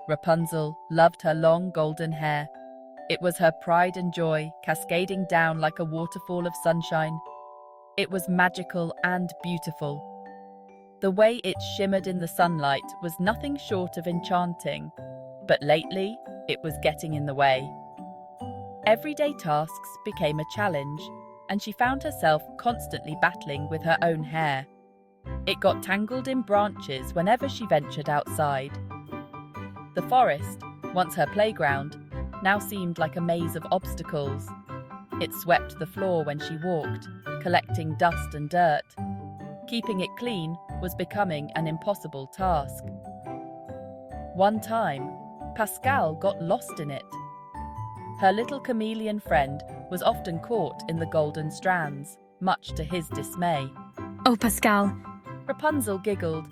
Rapunzel loved her long golden hair. It was her pride and joy, cascading down like a waterfall of sunshine. It was magical and beautiful. The way it shimmered in the sunlight was nothing short of enchanting, but lately it was getting in the way. Everyday tasks became a challenge, and she found herself constantly battling with her own hair. It got tangled in branches whenever she ventured outside. The forest, once her playground, now seemed like a maze of obstacles. It swept the floor when she walked, collecting dust and dirt. Keeping it clean was becoming an impossible task. One time, Pascal got lost in it. Her little chameleon friend was often caught in the golden strands, much to his dismay. Oh, Pascal. Rapunzel giggled.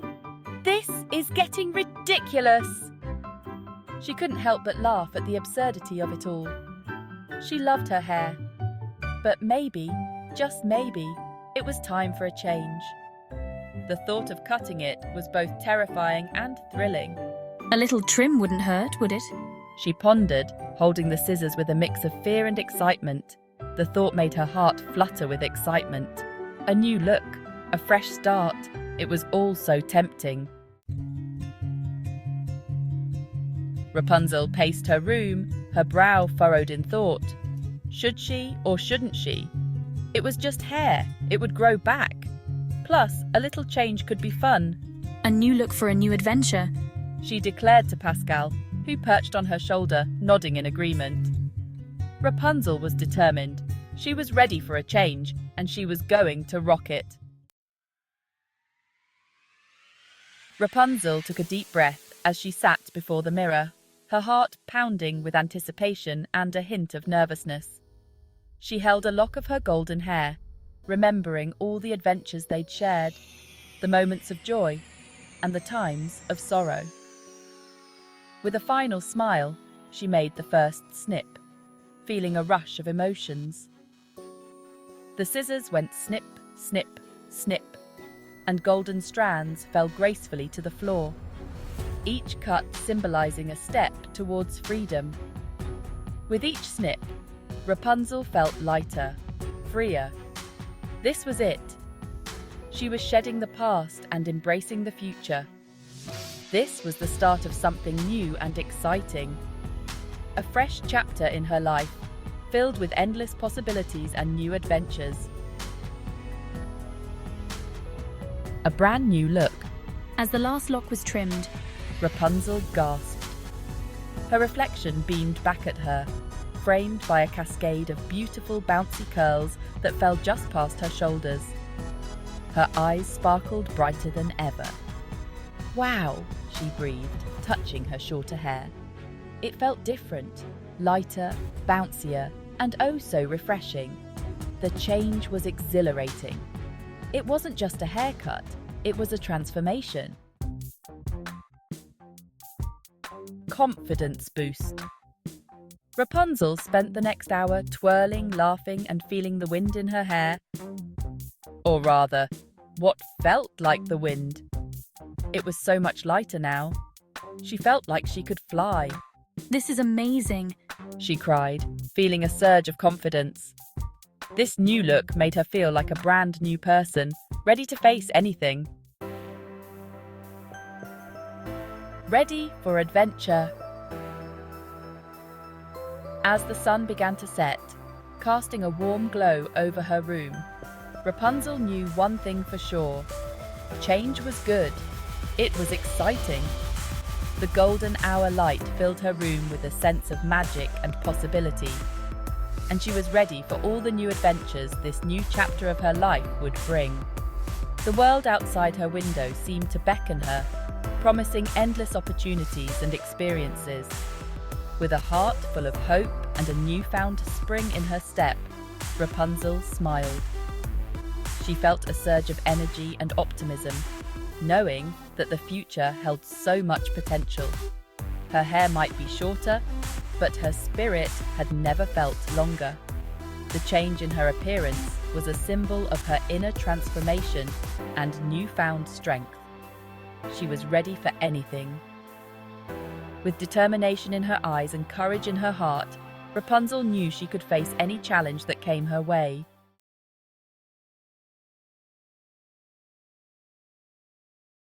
"This is getting ridiculous!" She couldn't help but laugh at the absurdity of it all. She loved her hair. But maybe, just maybe, it was time for a change. The thought of cutting it was both terrifying and thrilling. A little trim wouldn't hurt, would it? She pondered, holding the scissors with a mix of fear and excitement. The thought made her heart flutter with excitement. A new look, a fresh start. It was all so tempting. Rapunzel paced her room, her brow furrowed in thought. Should she or shouldn't she? It was just hair. It would grow back. Plus, a little change could be fun. A new look for a new adventure. She declared to Pascal, who perched on her shoulder, nodding in agreement. Rapunzel was determined. She was ready for a change, and she was going to rock it. Rapunzel took a deep breath as she sat before the mirror, her heart pounding with anticipation and a hint of nervousness. She held a lock of her golden hair, remembering all the adventures they'd shared, the moments of joy, and the times of sorrow. With a final smile, she made the first snip, feeling a rush of emotions. The scissors went snip, snip, snip, and golden strands fell gracefully to the floor, each cut symbolizing a step towards freedom. With each snip, Rapunzel felt lighter, freer. This was it. She was shedding the past and embracing the future. This was the start of something new and exciting. A fresh chapter in her life, filled with endless possibilities and new adventures. A brand new look. As the last lock was trimmed, Rapunzel gasped. Her reflection beamed back at her, framed by a cascade of beautiful bouncy curls that fell just past her shoulders. Her eyes sparkled brighter than ever. "Wow," she breathed, touching her shorter hair. It felt different, lighter, bouncier, and oh so refreshing. The change was exhilarating. It wasn't just a haircut, it was a transformation. Confidence boost. Rapunzel spent the next hour twirling, laughing, and feeling the wind in her hair. Or rather, what felt like the wind. It was so much lighter now. She felt like she could fly. "This is amazing," she cried, feeling a surge of confidence. This new look made her feel like a brand new person, ready to face anything. Ready for adventure. As the sun began to set, casting a warm glow over her room, Rapunzel knew one thing for sure. Change was good. It was exciting. The golden hour light filled her room with a sense of magic and possibility, and she was ready for all the new adventures this new chapter of her life would bring. The world outside her window seemed to beckon her, promising endless opportunities and experiences. With a heart full of hope and a newfound spring in her step, Rapunzel smiled. She felt a surge of energy and optimism, knowing that the future held so much potential. Her hair might be shorter, but her spirit had never felt longer. The change in her appearance was a symbol of her inner transformation and newfound strength. She was ready for anything. With determination in her eyes and courage in her heart, Rapunzel knew she could face any challenge that came her way.